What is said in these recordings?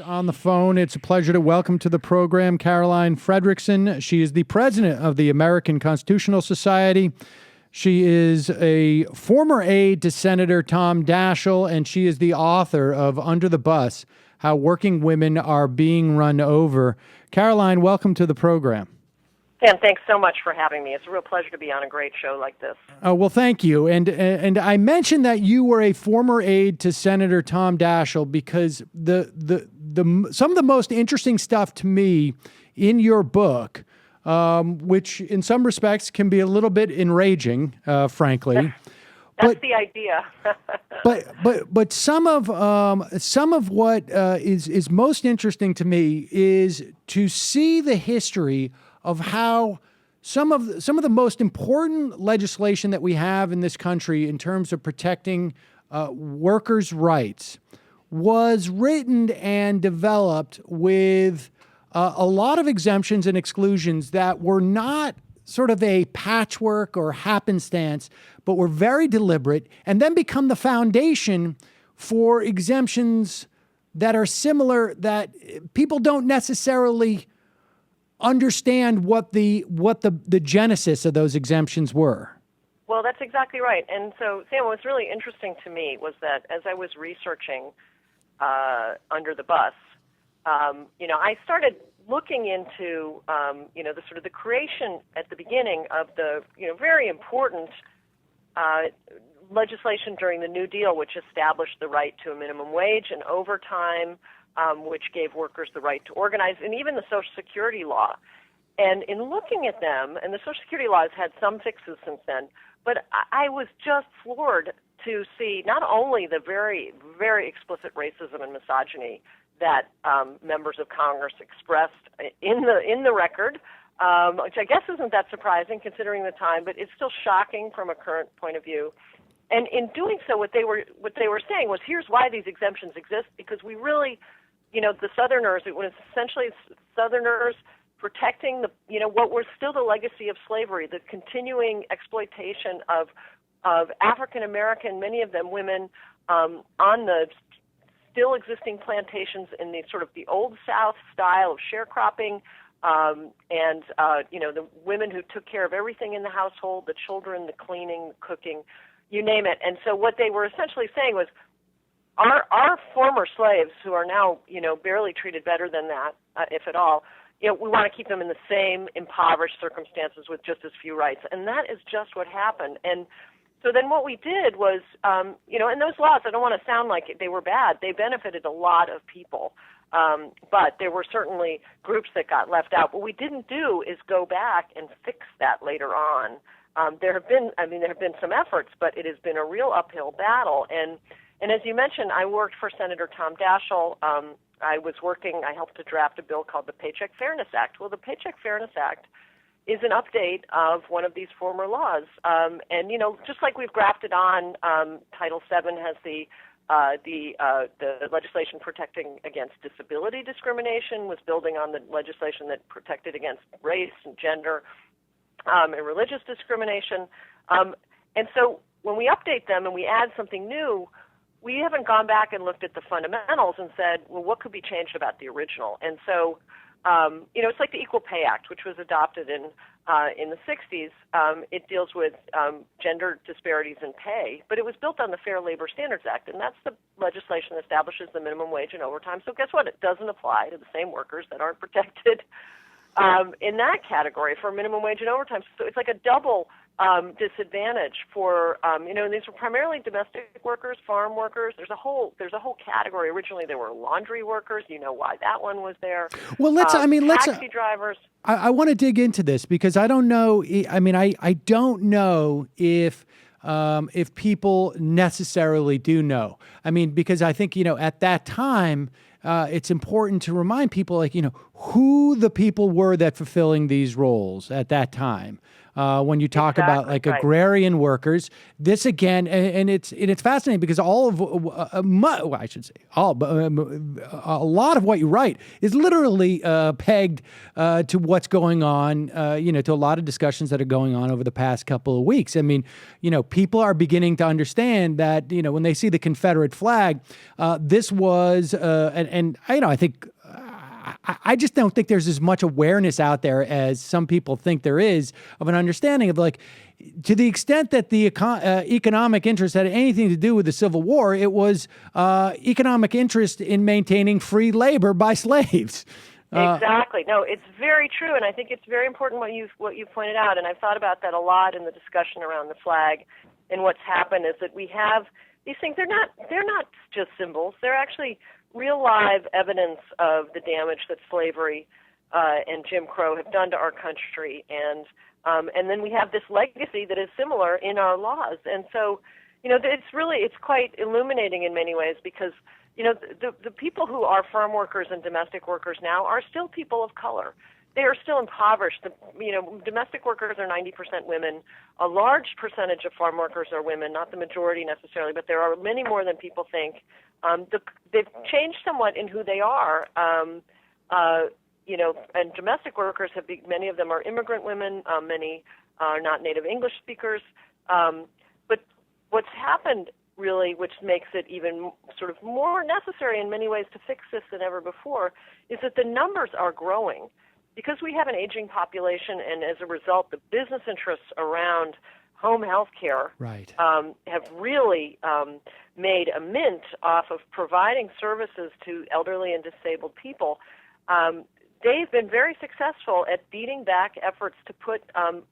On the phone, it's a pleasure to welcome to the program Caroline Fredrickson. She is the president of the American Constitutional Society. She is a former aide to Senator Tom Daschle, and she is the author of Under the Bus, How Working Women Are Being Run Over. Caroline, welcome to the program. Sam, thanks so much for having me. It's a real pleasure to be on a great show like this. Well, thank you. And I mentioned that you were a former aide to Senator Tom Daschle because some of the most interesting stuff to me in your book, which in some respects can be a little bit enraging, frankly. That's the idea. but some of what is most interesting to me is to see the history of how some of the most important legislation that we have in this country in terms of protecting workers' rights was written and developed with a lot of exemptions and exclusions that were not sort of a patchwork or happenstance, but were very deliberate, and then become the foundation for exemptions that are similar, that people don't necessarily understand what the genesis of those exemptions were. Well, that's exactly right. And so, Sam, what was really interesting to me was that as I was researching Under the Bus, I started looking into, the sort of the creation at the beginning of the, very important legislation during the New Deal, which established the right to a minimum wage and overtime, which gave workers the right to organize, and even the Social Security law. And in looking at them, and the Social Security law has had some fixes since then, but I was just floored to see not only the very, very explicit racism and misogyny that members of Congress expressed in the record, which I guess isn't that surprising considering the time, but it's still shocking from a current point of view. And in doing so, what they were saying was, here's why these exemptions exist, because we really, the Southerners, it was essentially Southerners protecting what was still the legacy of slavery, the continuing exploitation of African American, many of them women, on the still existing plantations in the sort of the old South style of sharecropping, and the women who took care of everything in the household, the children, the cleaning, the cooking, you name it. And so what they were essentially saying was, our former slaves, who are now, barely treated better than that, if at all, we want to keep them in the same impoverished circumstances with just as few rights. And that is just what happened. And so then what we did was, and those laws, I don't want to sound like they were bad. They benefited a lot of people. But there were certainly groups that got left out. What we didn't do is go back and fix that later on. There have been some efforts, but it has been a real uphill battle. And as you mentioned, I worked for Senator Tom Daschle. I helped to draft a bill called the Paycheck Fairness Act. Well, the Paycheck Fairness Act is an update of one of these former laws. And, just like we've grafted on, Title VII has the legislation protecting against disability discrimination, was building on the legislation that protected against race and gender and religious discrimination. And so when we update them and we add something new, we haven't gone back and looked at the fundamentals and said, well, what could be changed about the original? And so, it's like the Equal Pay Act, which was adopted in the 60s. It deals with gender disparities in pay, but it was built on the Fair Labor Standards Act, and that's the legislation that establishes the minimum wage and overtime. So guess what? It doesn't apply to the same workers that aren't protected in that category for minimum wage and overtime. So it's like a double disadvantage for, and these were primarily domestic workers, farm workers. There's a whole category. Originally, there were laundry workers. You know why that one was there. Well, taxi drivers. I want to dig into this because I don't know. I don't know if people necessarily do know. Because I think, at that time, it's important to remind people, who the people were that fulfilling these roles at that time. When you talk about agrarian workers, this again, and it's fascinating because all of, a lot of what you write is literally pegged to what's going on, to a lot of discussions that are going on over the past couple of weeks. People are beginning to understand that, when they see the Confederate flag, this was an and I think I just don't think there's as much awareness out there as some people think there is of an understanding of, like, to the extent that the economic interest had anything to do with the Civil War, it was economic interest in maintaining free labor by slaves. Exactly. No, it's very true, and I think it's very important what you pointed out, and I've thought about that a lot in the discussion around the flag. And what's happened is that we have these things. They're not just symbols. They're actually real live evidence of the damage that slavery and Jim Crow have done to our country, and then we have this legacy that is similar in our laws. And so, it's quite illuminating in many ways, because the people who are farm workers and domestic workers now are still people of color. They are still impoverished. Domestic workers are 90% women. A large percentage of farm workers are women, not the majority necessarily, but there are many more than people think. They've changed somewhat in who they are. And domestic workers many of them are immigrant women. Many are not native English speakers. But what's happened really, which makes it even sort of more necessary in many ways to fix this than ever before, is that the numbers are growing. Because we have an aging population, and as a result, the business interests around home health care have really made a mint off of providing services to elderly and disabled people. They've been very successful at beating back efforts to put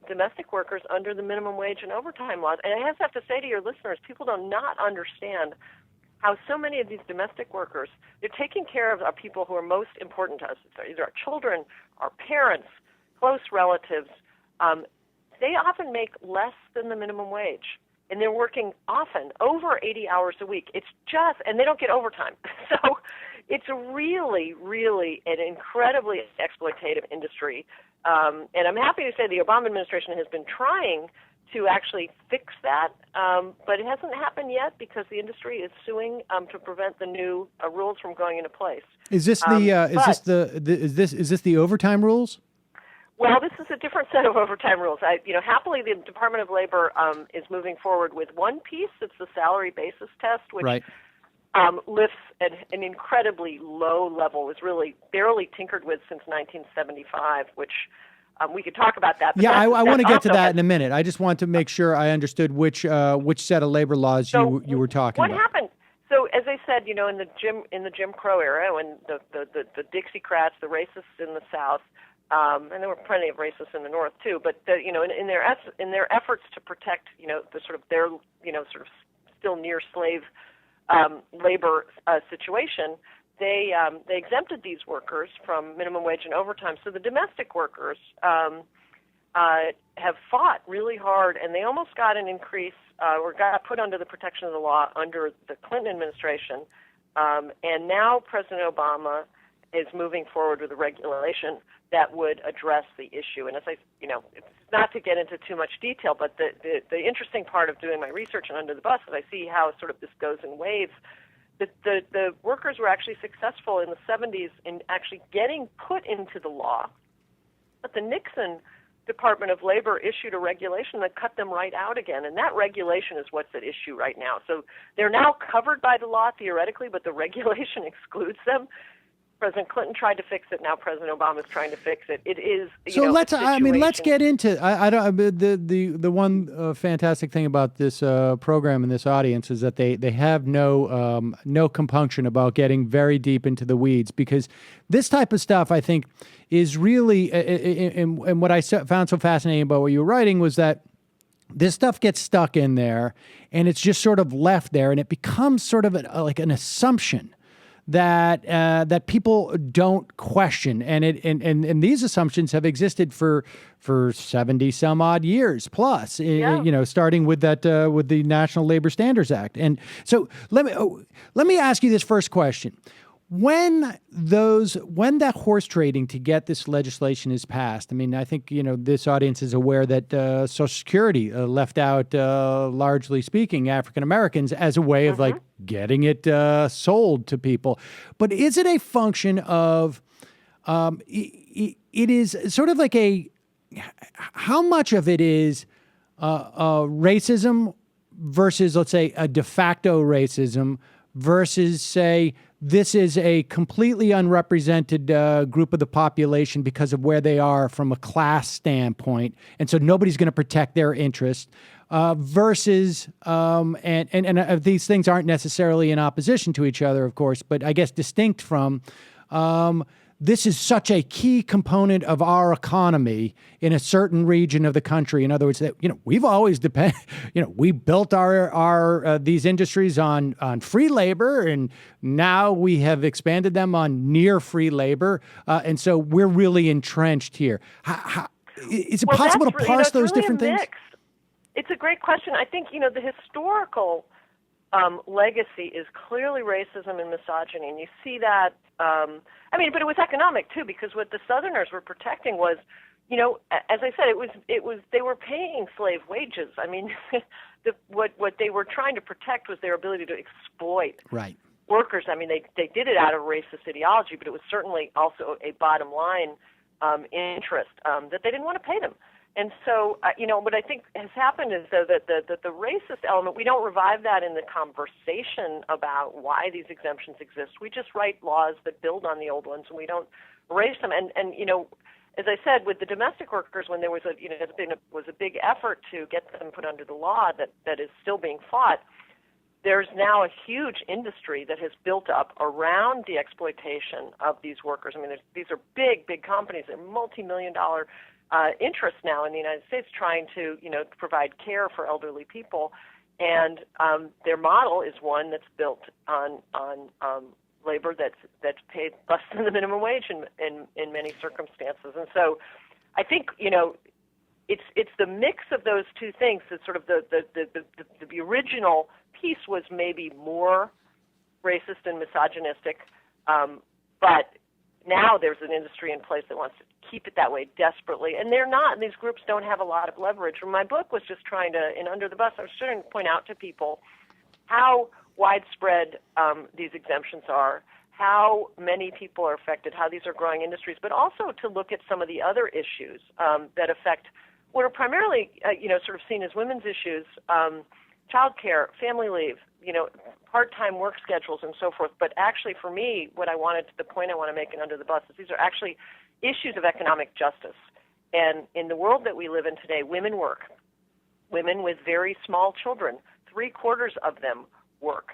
domestic workers under the minimum wage and overtime laws. And I have to say to your listeners, people do not understand how so many of these domestic workers, they're taking care of our people who are most important to us. It's either our children, our parents, close relatives. They often make less than the minimum wage, and they're working often over 80 hours a week. And they don't get overtime. So it's really, really an incredibly exploitative industry. And I'm happy to say the Obama administration has been trying to actually fix that, but it hasn't happened yet because the industry is suing to prevent the new rules from going into place. Is this the overtime rules? Well, this is a different set of overtime rules. Happily, the Department of Labor is moving forward with one piece. It's the salary basis test, which lifts at an incredibly low level. It's really barely tinkered with since 1975, which we could talk about that. But I want to get to that in a minute. I just want to make sure I understood which set of labor laws you were talking about. What happened? So, as I said, in the Jim Crow era, when the Dixiecrats, the racists in the South, and there were plenty of racists in the North too, but in their efforts to protect the sort of their sort of still near slave labor situation, they exempted these workers from minimum wage and overtime. So the domestic workers have fought really hard, and they almost got an increase or got put under the protection of the law under the Clinton administration. And now President Obama is moving forward with a regulation that would address the issue. And as it's not to get into too much detail, but the interesting part of doing my research and Under the Bus is I see how sort of this goes in waves. The workers were actually successful in the 70s in actually getting put into the law, but the Nixon Department of Labor issued a regulation that cut them right out again, and that regulation is what's at issue right now. So they're now covered by the law theoretically, but the regulation excludes them. President Clinton tried to fix it. Now President Obama is trying to fix it. It is let's get into. I don't. The one fantastic thing about this program and this audience is that they have no compunction about getting very deep into the weeds, because this type of stuff, I think, is really and what I found so fascinating about what you were writing was that this stuff gets stuck in there and it's just sort of left there, and it becomes sort of like an assumption that people don't question, and these assumptions have existed for 70 some odd years plus. Starting with that with the National Labor Standards Act. And so let me ask you this first question. When that horse trading to get this legislation is passed, I mean, I think, this audience is aware that Social Security left out, largely speaking, African Americans as a way of like getting it sold to people. But is it a function of, it is sort of like how much of it is racism versus, let's say, a de facto racism versus, say, this is a completely unrepresented group of the population because of where they are from a class standpoint, and so nobody's going to protect their interest, versus, these things aren't necessarily in opposition to each other, of course, but I guess distinct from, this is such a key component of our economy in a certain region of the country. In other words, that we've always we built our these industries on free labor, and now we have expanded them on near free labor, and so we're really entrenched here. Is it possible to parse those really different things? It's a great question. I think the historical legacy is clearly racism and misogyny, and you see that. But it was economic too, because what the Southerners were protecting was, as I said, it was they were paying slave wages. I mean, what they were trying to protect was their ability to exploit workers. I mean, they did it out of racist ideology, but it was certainly also a bottom line interest that they didn't want to pay them. And so, what I think has happened is, though, that the racist element, we don't revive that in the conversation about why these exemptions exist. We just write laws that build on the old ones, and we don't erase them. And as I said, with the domestic workers, when there was was a big effort to get them put under the law that is still being fought, there's now a huge industry that has built up around the exploitation of these workers. I mean, these are big companies. They're multi-million-dollar interest now in the United States trying to, provide care for elderly people, and their model is one that's built on labor that's paid less than the minimum wage in many circumstances. And so, I think it's the mix of those two things that sort of the original piece was maybe more racist and misogynistic, but now there's an industry in place that wants to keep it that way desperately, and they're not. And these groups don't have a lot of leverage. And my book was just trying to, in Under the Bus, I was trying to point out to people how widespread these exemptions are, how many people are affected, how these are growing industries, but also to look at some of the other issues that affect what are primarily, sort of seen as women's issues, childcare, family leave, part-time work schedules and so forth. But actually, for me, the point I want to make in Under the Bus is these are actually issues of economic justice. And in the world that we live in today, women work. Women with very small children, 3/4 of them work.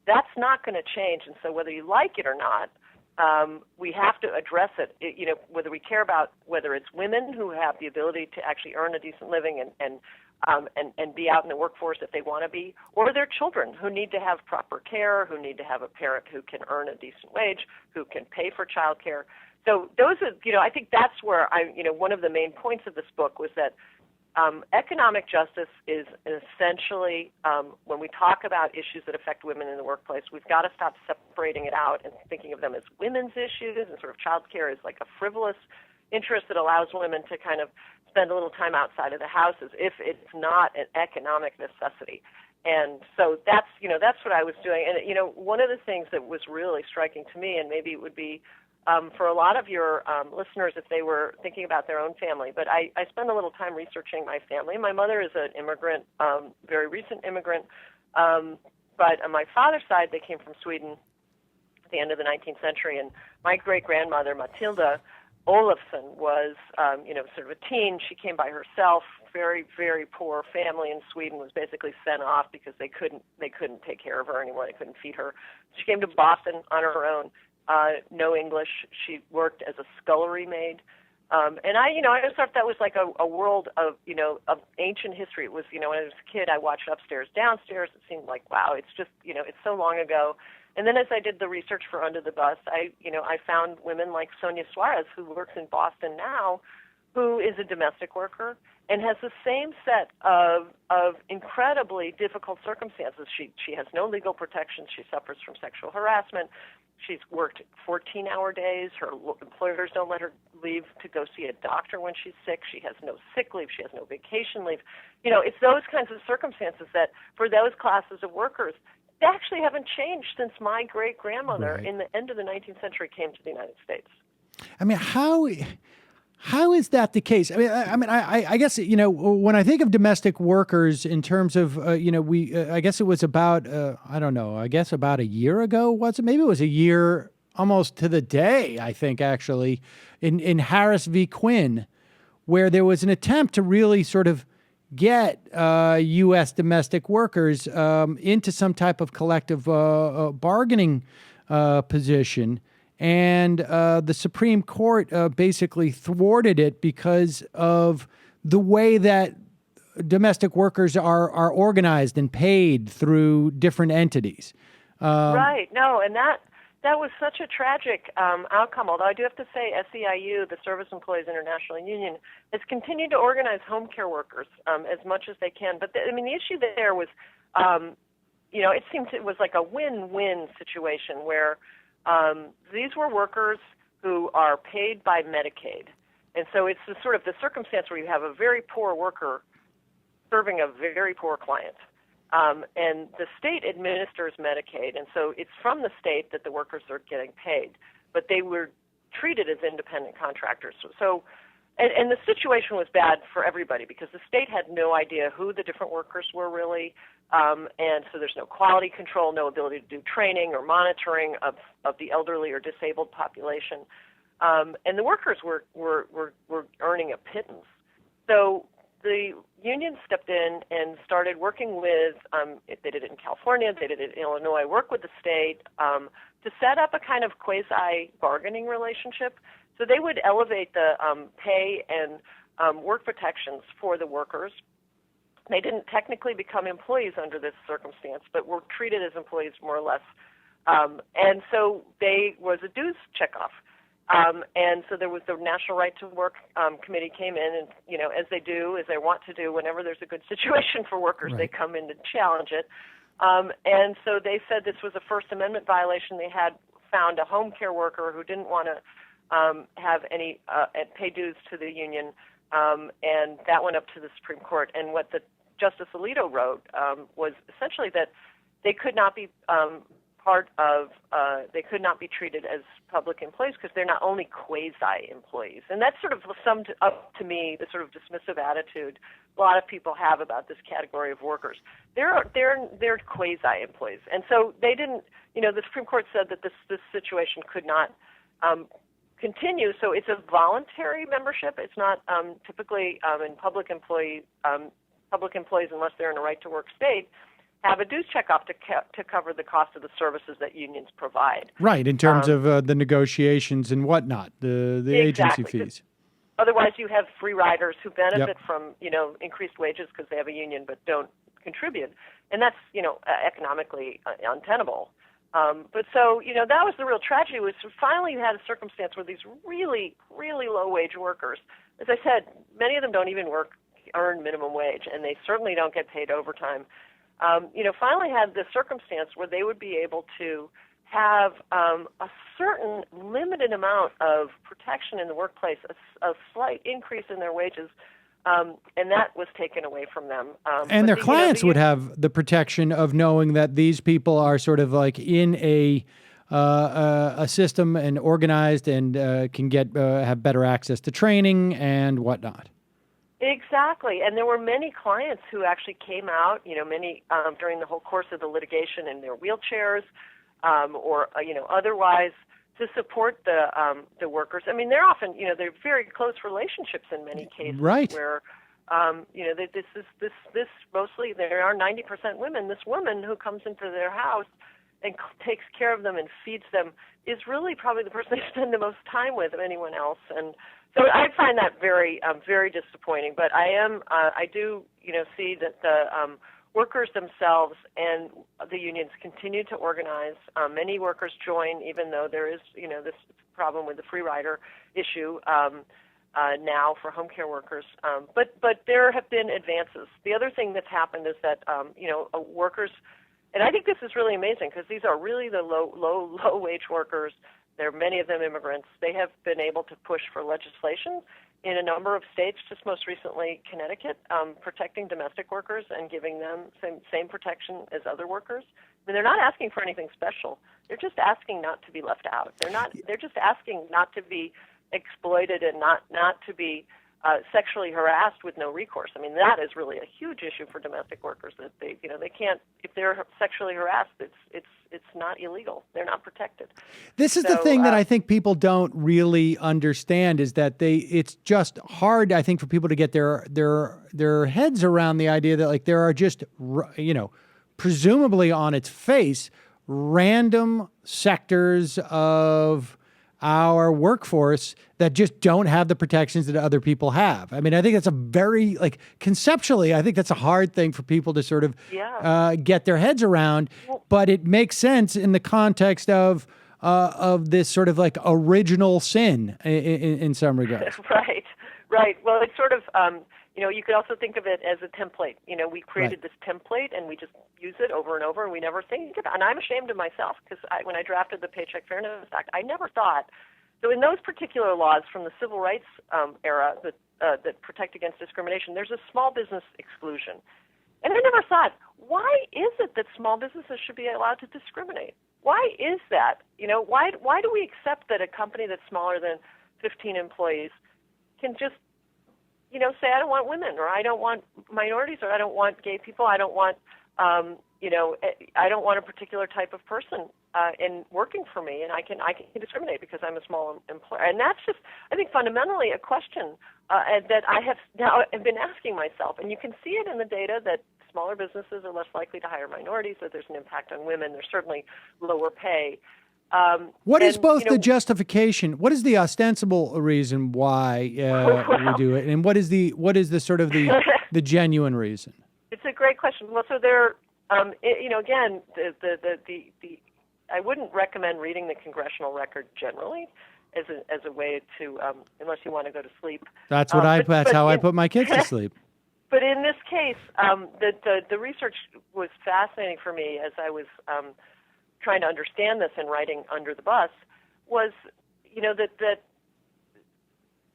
That's not going to change. And so whether you like it or not, we have to address it. Whether we care about whether it's women who have the ability to actually earn a decent living and be out in the workforce if they want to be, or their children who need to have proper care, who need to have a parent who can earn a decent wage, who can pay for child care. So those are, I think that's where one of the main points of this book was that economic justice is essentially, when we talk about issues that affect women in the workplace, we've got to stop separating it out and thinking of them as women's issues, and sort of child care is like a frivolous interest that allows women to kind of spend a little time outside of the house as if it's not an economic necessity. And so that's what I was doing. And, one of the things that was really striking to me, and maybe it would be for a lot of your listeners if they were thinking about their own family, but I spent a little time researching my family. My mother is an immigrant, very recent immigrant, but on my father's side, they came from Sweden at the end of the 19th century, and my great-grandmother, Matilda Olofsson, was, sort of a teen. She came by herself, very, very poor family in Sweden, was basically sent off because they couldn't take care of her anymore. They couldn't feed her. She came to Boston on her own. No English. She worked as a scullery maid. And I just thought that was like a world of ancient history. It was, when I was a kid, I watched Upstairs, Downstairs. It seemed like, wow, it's just, it's so long ago. And then as I did the research for Under the Bus, I found women like Sonia Suarez, who works in Boston now, who is a domestic worker and has the same set of incredibly difficult circumstances. She has no legal protections. She suffers from sexual harassment. She's worked 14-hour days. Her employers don't let her leave to go see a doctor when she's sick. She has no sick leave. She has no vacation leave. It's those kinds of circumstances that, for those classes of workers, they actually haven't changed since my great-grandmother in the end of the 19th century came to the United States. I mean, How is that the case? I guess, when I think of domestic workers in terms of, I guess it was about, I don't know, I guess about a year ago, was it? Maybe it was a year almost to the day, I think, actually, in Harris v. Quinn, where there was an attempt to really sort of get U.S. domestic workers into some type of collective bargaining position. And the Supreme Court basically thwarted it because of the way that domestic workers are organized and paid through different entities. Right. No, and that was such a tragic outcome. Although I do have to say, SEIU, the Service Employees International Union, has continued to organize home care workers as much as they can. But the issue there was, it seemed it was like a win-win situation where these were workers who are paid by Medicaid. And so it's the sort of the circumstance where you have a very poor worker serving a very poor client. And the state administers Medicaid, and so it's from the state that the workers are getting paid. But they were treated as independent contractors. And the situation was bad for everybody because the state had no idea who the different workers were really. And so there's no quality control, no ability to do training or monitoring of the elderly or disabled population. And the workers were earning a pittance. So the union stepped in and started working with, they did it in California, they did it in Illinois, work with the state to set up a kind of quasi-bargaining relationship. So they would elevate the pay and work protections for the workers. They didn't technically become employees under this circumstance, but were treated as employees more or less. And so they was a dues checkoff. And so there was the National Right to Work Committee came in and, as they do, as they want to do, whenever there's a good situation for workers, They come in to challenge it. And so they said this was a First Amendment violation. They had found a home care worker who didn't want to have any pay dues to the union, and that went up to the Supreme Court. And what the Justice Alito wrote was essentially that they could not be they could not be treated as public employees because they're not only quasi-employees. And that's sort of summed up to me the sort of dismissive attitude a lot of people have about this category of workers. They're quasi-employees. And so they didn't, the Supreme Court said that this situation could not continue. So it's a voluntary membership. It's not typically in public employees, unless they're in a right-to-work state, have a dues checkoff to cover the cost of the services that unions provide. Right, in terms of the negotiations and whatnot, the agency fees. Otherwise, you have free riders who benefit from increased wages because they have a union but don't contribute, and that's economically untenable. But so that was the real tragedy. Was finally you had a circumstance where these really, really low-wage workers, as I said, many of them don't even earn minimum wage, and they certainly don't get paid overtime. Finally had the circumstance where they would be able to have a certain limited amount of protection in the workplace, a slight increase in their wages, and that was taken away from them. And their clients would have the protection of knowing that these people are sort of like in a system and organized and can have better access to training and whatnot. Exactly, and there were many clients who actually came out, many during the whole course of the litigation in their wheelchairs, or otherwise to support the workers. I mean, they're often, they're very close relationships in many cases, right? Where, this mostly there are 90% women. This woman who comes into their house and takes care of them and feeds them is really probably the person they spend the most time with of anyone else, and so I find that very, very disappointing. But I do, see that the workers themselves and the unions continue to organize. Many workers join, even though there is, this problem with the free rider issue now for home care workers. But there have been advances. The other thing that's happened is that, workers, and I think this is really amazing because these are really the low wage workers. There are many of them immigrants. They have been able to push for legislation in a number of states, just most recently Connecticut, protecting domestic workers and giving them same protection as other workers. I mean, they're not asking for anything special. They're just asking not to be left out. They're just asking not to be exploited and not to be sexually harassed with no recourse. I mean, that is really a huge issue for domestic workers, that they can't, if they're sexually harassed, it's not illegal. They're not protected. This is the thing that I think people don't really understand, is that it's just hard, I think, for people to get their heads around the idea that, like, there are just, presumably on its face, random sectors of our workforce that just don't have the protections that other people have. I mean, I think that's a very, conceptually, I think that's a hard thing for people to sort of get their heads around, but it makes sense in the context of this sort of original sin in some regards. Right. Well, it's sort of, you could also think of it as a template. We created this template and we just use it over and over, and we never think about it. And I'm ashamed of myself, because when I drafted the Paycheck Fairness Act, I never thought. So in those particular laws from the civil rights era that protect against discrimination, there's a small business exclusion. And I never thought, why is it that small businesses should be allowed to discriminate? Why is that? Why do we accept that a company that's smaller than 15 employees can just say, I don't want women, or I don't want minorities, or I don't want gay people, I don't want, I don't want a particular type of person in working for me, and I can discriminate because I'm a small employer. And that's just, I think, fundamentally a question that I have now been asking myself. And you can see it in the data that smaller businesses are less likely to hire minorities, that there's an impact on women, there's certainly lower pay. What is both the justification? What is the ostensible reason why we do it, and what is the sort of the genuine reason? It's a great question. Well, so there, again, I wouldn't recommend reading the congressional record generally as a way to, unless you want to go to sleep. That's what that's how I put my kids to sleep. But in this case, the research was fascinating for me as I was trying to understand this and writing Under the Bus, was, that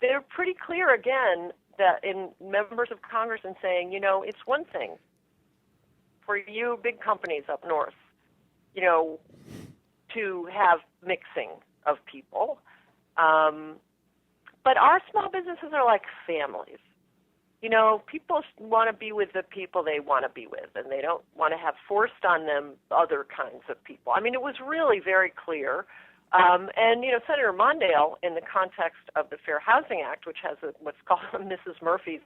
they're pretty clear, again, that in members of Congress and saying, it's one thing for you big companies up north, to have mixing of people. But our small businesses are like families. People want to be with the people they want to be with, and they don't want to have forced on them other kinds of people. I mean, it was really very clear. And, Senator Mondale, in the context of the Fair Housing Act, which has what's called Mrs. Murphy's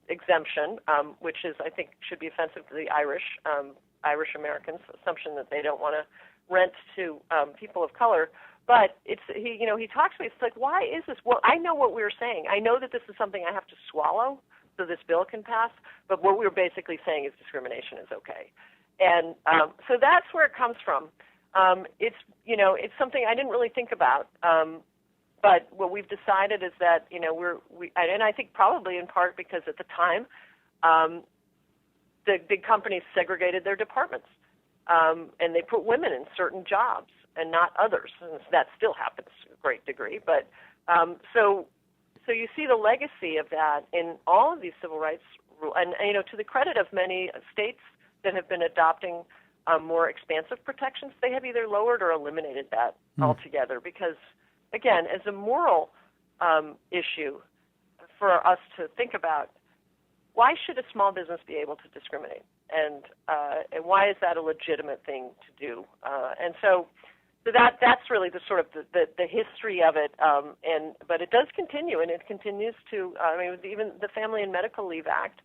exemption, which is, I think, should be offensive to the Irish Americans' assumption that they don't want to rent to people of color. But he talks to me. It's like, why is this? Well, I know what we were saying. I know that this is something I have to swallow so this bill can pass. But what we were basically saying is discrimination is okay, and so that's where it comes from. It's something I didn't really think about. But what we've decided is that and I think probably in part because at the time, the big companies segregated their departments, and they put women in certain jobs and not others. And that still happens to a great degree. But so you see the legacy of that in all of these civil rights rules. And to the credit of many states that have been adopting more expansive protections, they have either lowered or eliminated that altogether. Because, again, as a moral issue for us to think about, why should a small business be able to discriminate? And why is that a legitimate thing to do? And so that's really the sort of the history of it. But it does continue, and it continues to. Even the Family and Medical Leave Act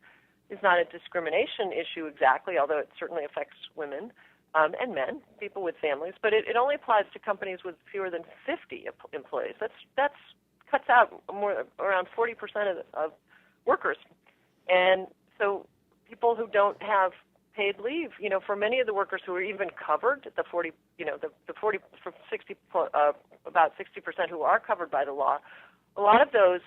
is not a discrimination issue exactly, although it certainly affects women and men, people with families. But it only applies to companies with fewer than 50 employees. That's cuts out around 40% of workers, and so people who don't have paid leave, for many of the workers who are even covered, the 40, the 40 from 60, about 60% who are covered by the law, a lot of those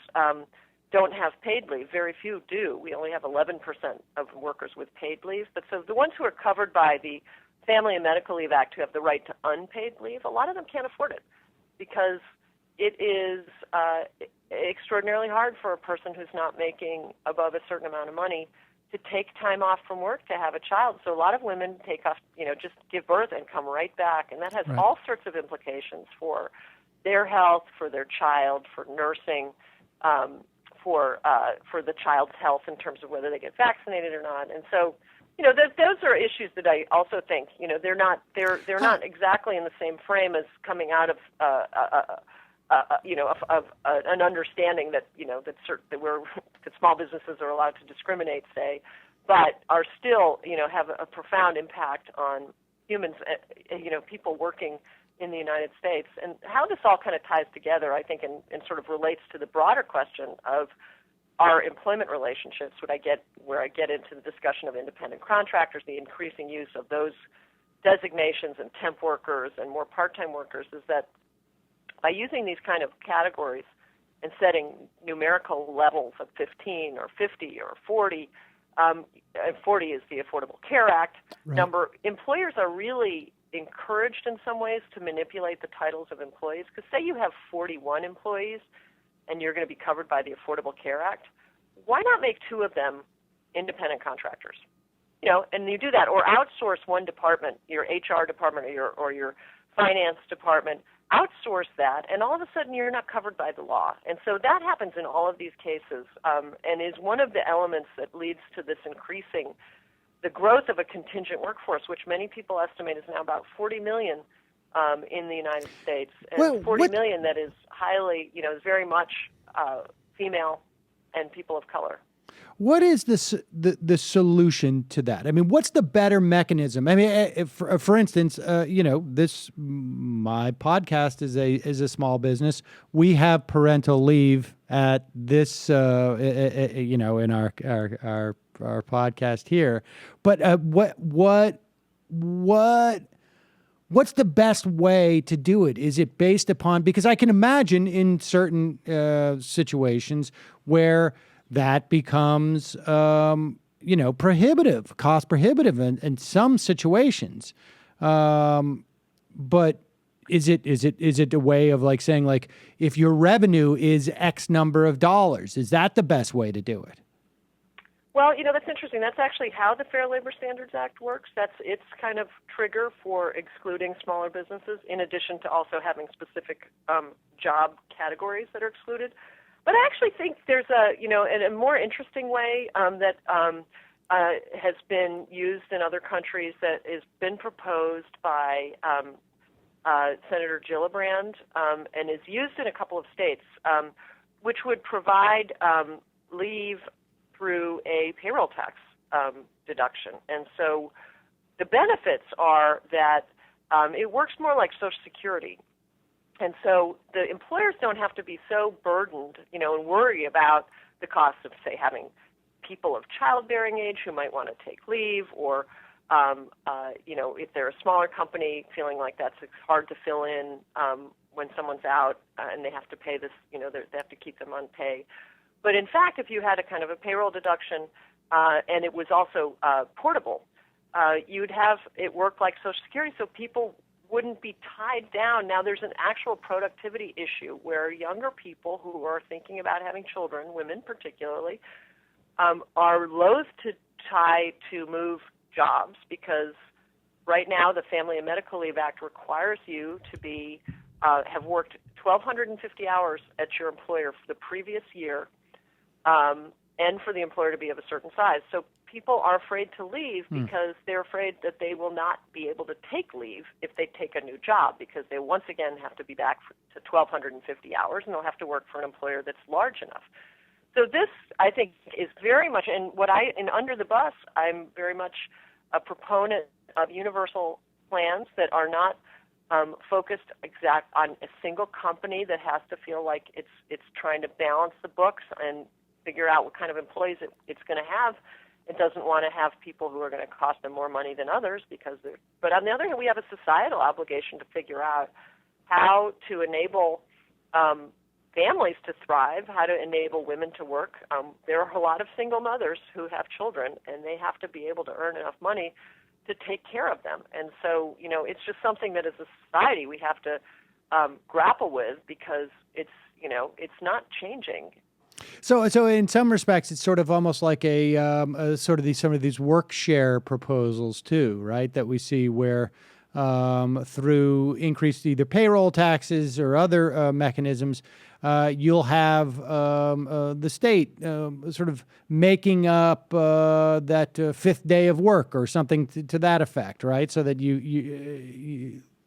don't have paid leave. Very few do. We only have 11% of workers with paid leave. But so the ones who are covered by the Family and Medical Leave Act, who have the right to unpaid leave, a lot of them can't afford it because it is extraordinarily hard for a person who's not making above a certain amount of money to take time off from work to have a child. So a lot of women take off, just give birth and come right back. And that has all sorts of implications for their health, for their child, for nursing, for the child's health in terms of whether they get vaccinated or not. And so, those are issues that I also think, they're not exactly in the same frame as coming out of an understanding that that small businesses are allowed to discriminate, say, but are still have a profound impact on humans, people working in the United States. And how this all kind of ties together, I think, and sort of relates to the broader question of our employment relationships, where I get into the discussion of independent contractors, the increasing use of those designations and temp workers and more part-time workers, is that by using these kind of categories and setting numerical levels of 15 or 50 or 40, 40 is the Affordable Care Act number, employers are really encouraged in some ways to manipulate the titles of employees. Because say you have 41 employees and you're going to be covered by the Affordable Care Act, why not make 2 of them independent contractors? And you do that, or outsource one department, your HR department or your finance department, outsource that, and all of a sudden you're not covered by the law. And so that happens in all of these cases, and is one of the elements that leads to this increasing the growth of a contingent workforce, which many people estimate is now about 40 million in the United States, and 40 million that is highly, is very much female and people of color. What is the solution to that? I mean, what's the better mechanism? I mean, for instance, my podcast is a small business. We have parental leave at this, in our podcast here. But what's the best way to do it? Is it based upon, because I can imagine in certain situations where that becomes, prohibitive, cost prohibitive in some situations. But is it a way of like saying, like, if your revenue is X number of dollars, is that the best way to do it? Well, that's interesting. That's actually how the Fair Labor Standards Act works. That's its kind of trigger for excluding smaller businesses, in addition to also having specific job categories that are excluded. But I actually think there's a more interesting way that has been used in other countries, that has been proposed by Senator Gillibrand and is used in a couple of states, which would provide leave through a payroll tax deduction. And so the benefits are that it works more like Social Security. And so the employers don't have to be so burdened, and worry about the cost of, say, having people of childbearing age who might want to take leave, or, if they're a smaller company, feeling like that's hard to fill in when someone's out and they have to pay this, they have to keep them on pay. But in fact, if you had a kind of a payroll deduction and it was also portable, you'd have it work like Social Security, so people wouldn't be tied down. Now, there's an actual productivity issue where younger people who are thinking about having children, women particularly, are loath to try to move jobs, because right now the Family and Medical Leave Act requires you to be have worked 1,250 hours at your employer for the previous year, and for the employer to be of a certain size. So people are afraid to leave because they're afraid that they will not be able to take leave if they take a new job, because they once again have to be back to 1,250 hours, and they'll have to work for an employer that's large enough. So this, I think, is very much, and Under the Bus, I'm very much a proponent of universal plans that are not focused on a single company that has to feel like it's trying to balance the books and figure out what kind of employees it's going to have. It doesn't want to have people who are going to cost them more money than others, but on the other hand, we have a societal obligation to figure out how to enable families to thrive, how to enable women to work. There are a lot of single mothers who have children, and they have to be able to earn enough money to take care of them. And so, it's just something that as a society we have to grapple with, because it's not changing. So in some respects, it's sort of almost like some of these work share proposals too, right? That we see where through increased either payroll taxes or other mechanisms, you'll have the state sort of making up that fifth day of work or something to that effect, right? So that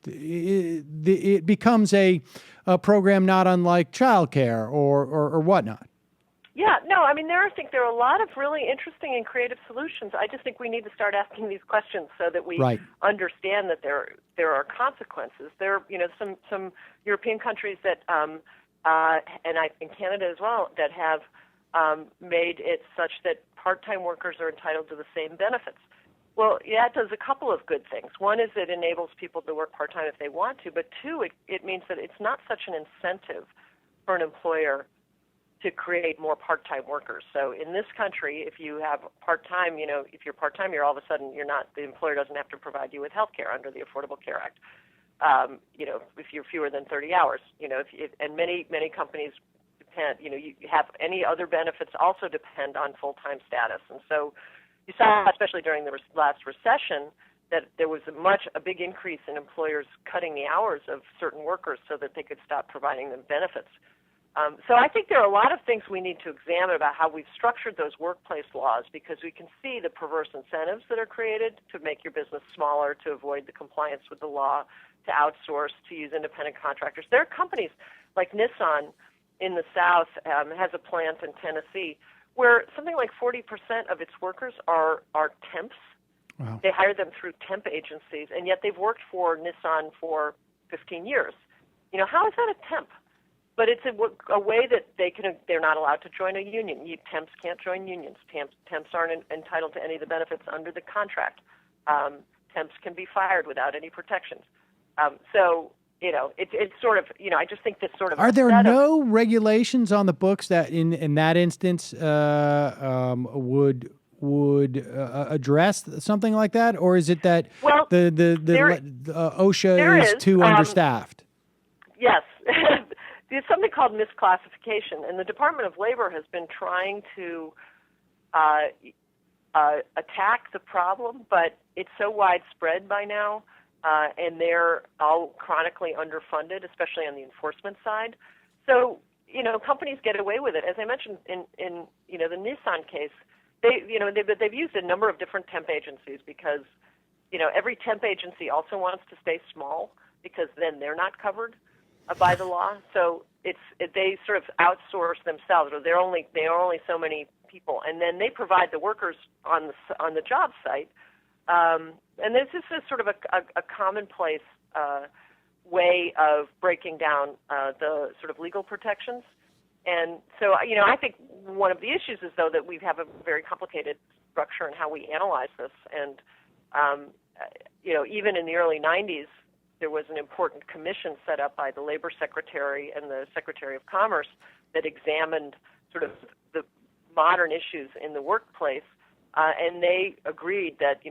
it becomes a program not unlike childcare or whatnot. Yeah, no, I mean, I think there are a lot of really interesting and creative solutions. I just think we need to start asking these questions so that we understand that there are consequences. There, some European countries that, and in Canada as well, that have made it such that part-time workers are entitled to the same benefits. Well, yeah, it does a couple of good things. One is it enables people to work part-time if they want to, but two, it means that it's not such an incentive for an employer to create more part-time workers. So in this country, if you have part-time, if you're part-time, you're all of a sudden, the employer doesn't have to provide you with health care under the Affordable Care Act. If you're fewer than 30 hours, and many companies depend, you have any other benefits also depend on full-time status. And so you saw, especially during the last recession, that there was a big increase in employers cutting the hours of certain workers so that they could stop providing them benefits. So I think there are a lot of things we need to examine about how we've structured those workplace laws, because we can see the perverse incentives that are created to make your business smaller, to avoid the compliance with the law, to outsource, to use independent contractors. There are companies like Nissan in the South has a plant in Tennessee where something like 40% of its workers are temps. Wow. They hire them through temp agencies, and yet they've worked for Nissan for 15 years. How is that a temp? But it's a way that they're not allowed to join a union. Temps can't join unions. Temps aren't entitled to any of the benefits under the contract. Temps can be fired without any protections. It's sort of, I just think this sort of... Are there no regulations on the books that in that instance would address something like that? Or is it that OSHA is too understaffed? Yes. There's something called misclassification, and the Department of Labor has been trying to attack the problem, but it's so widespread by now, and they're all chronically underfunded, especially on the enforcement side. So, companies get away with it. As I mentioned in the Nissan case, they've used a number of different temp agencies because, every temp agency also wants to stay small because then they're not covered by the law. So they sort of outsource themselves, or there are only so many people, and then they provide the workers on the job site. And this is sort of a commonplace way of breaking down the sort of legal protections. And so, I think one of the issues is, though, that we have a very complicated structure in how we analyze this. And, even in the early 90s, there was an important commission set up by the Labor Secretary and the Secretary of Commerce that examined sort of the modern issues in the workplace, and they agreed that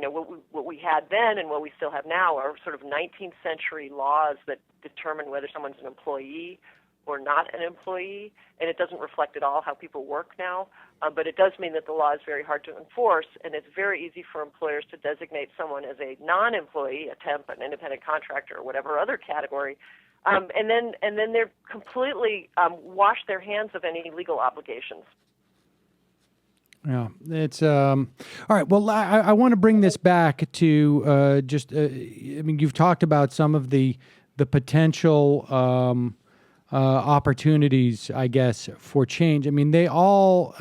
what we had then and what we still have now are sort of 19th century laws that determine whether someone's an employee or not an employee, and it doesn't reflect at all how people work now. But it does mean that the law is very hard to enforce, and it's very easy for employers to designate someone as a non-employee, a temp, an independent contractor, or whatever other category, and then they're completely wash their hands of any legal obligations. Yeah, it's all right. Well, I want to bring this back to you've talked about some of the potential opportunities, I guess, for change. I mean, they all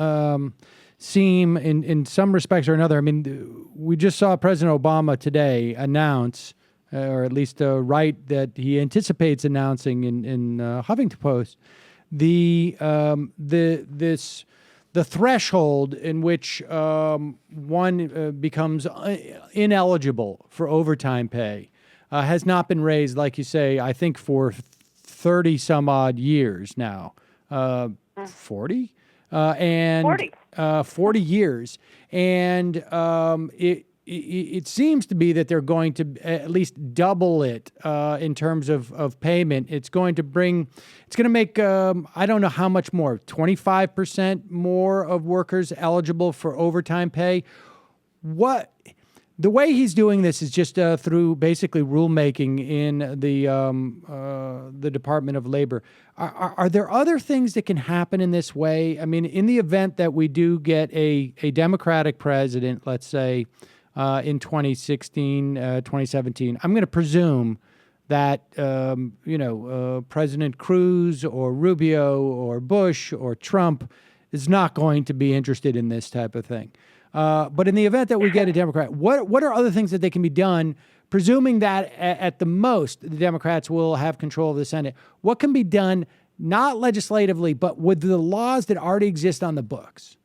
seem, in some respects or another. I mean, we just saw President Obama today announce, or at least write that he anticipates announcing in Huffington Post, the threshold in which one becomes ineligible for overtime pay has not been raised, like you say, I think for 30 some odd years now, 40 years. And it seems to be that they're going to at least double it in terms of payment. It's going to make, I don't know how much more, 25% more of workers eligible for overtime pay. The way he's doing this is just through basically rulemaking in the Department of Labor. Are there other things that can happen in this way? I mean, in the event that we do get a Democratic president, let's say in 2016, 2017, I'm going to presume that President Cruz or Rubio or Bush or Trump is not going to be interested in this type of thing. But in the event that we get a Democrat, what are other things that they can be done, presuming that at the most the Democrats will have control of the Senate? What can be done, not legislatively, but with the laws that already exist on the books?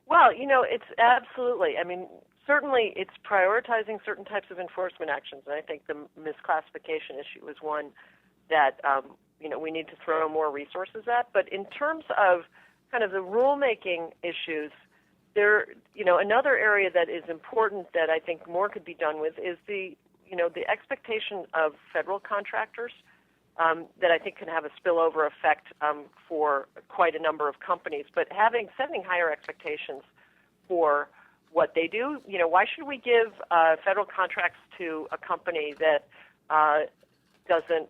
Well, it's absolutely. I mean, certainly it's prioritizing certain types of enforcement actions, and I think the misclassification issue is one that we need to throw more resources at. But in terms of kind of the rulemaking issues, another area that is important that I think more could be done with is the expectation of federal contractors that I think can have a spillover effect for quite a number of companies. But setting higher expectations for what they do, why should we give federal contracts to a company that doesn't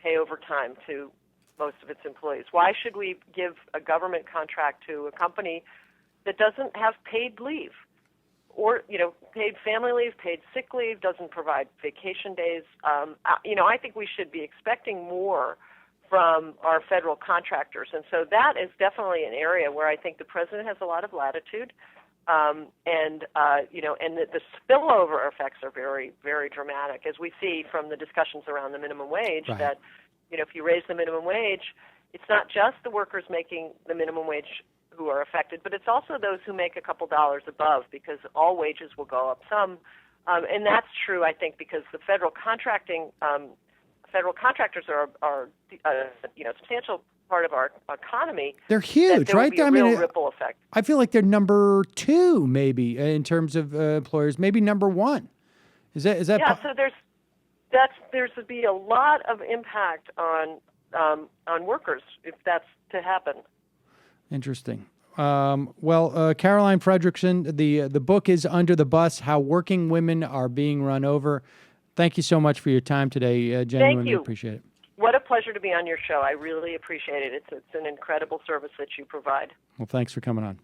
pay overtime to most of its employees? Why should we give a government contract to a company that doesn't have paid leave or, paid family leave, paid sick leave, doesn't provide vacation days? I think we should be expecting more from our federal contractors. And so that is definitely an area where I think the president has a lot of latitude. And the spillover effects are very, very dramatic, as we see from the discussions around the minimum wage, right. That, if you raise the minimum wage, it's not just the workers making the minimum wage who are affected, but it's also those who make a couple dollars above, because all wages will go up some. And that's true, I think, because the federal contractors are a substantial part of our economy. They're huge, there right? Will be a real ripple effect. I feel like they're number 2, maybe, in terms of employers, maybe number 1. Is that? Yeah. So there's to be a lot of impact on workers if that's to happen. Interesting. Caroline Fredrickson, the book is Under the Bus: How Working Women Are Being Run Over. Thank you so much for your time today. Genuinely appreciate it. What a pleasure to be on your show. I really appreciate it. It's an incredible service that you provide. Well, thanks for coming on.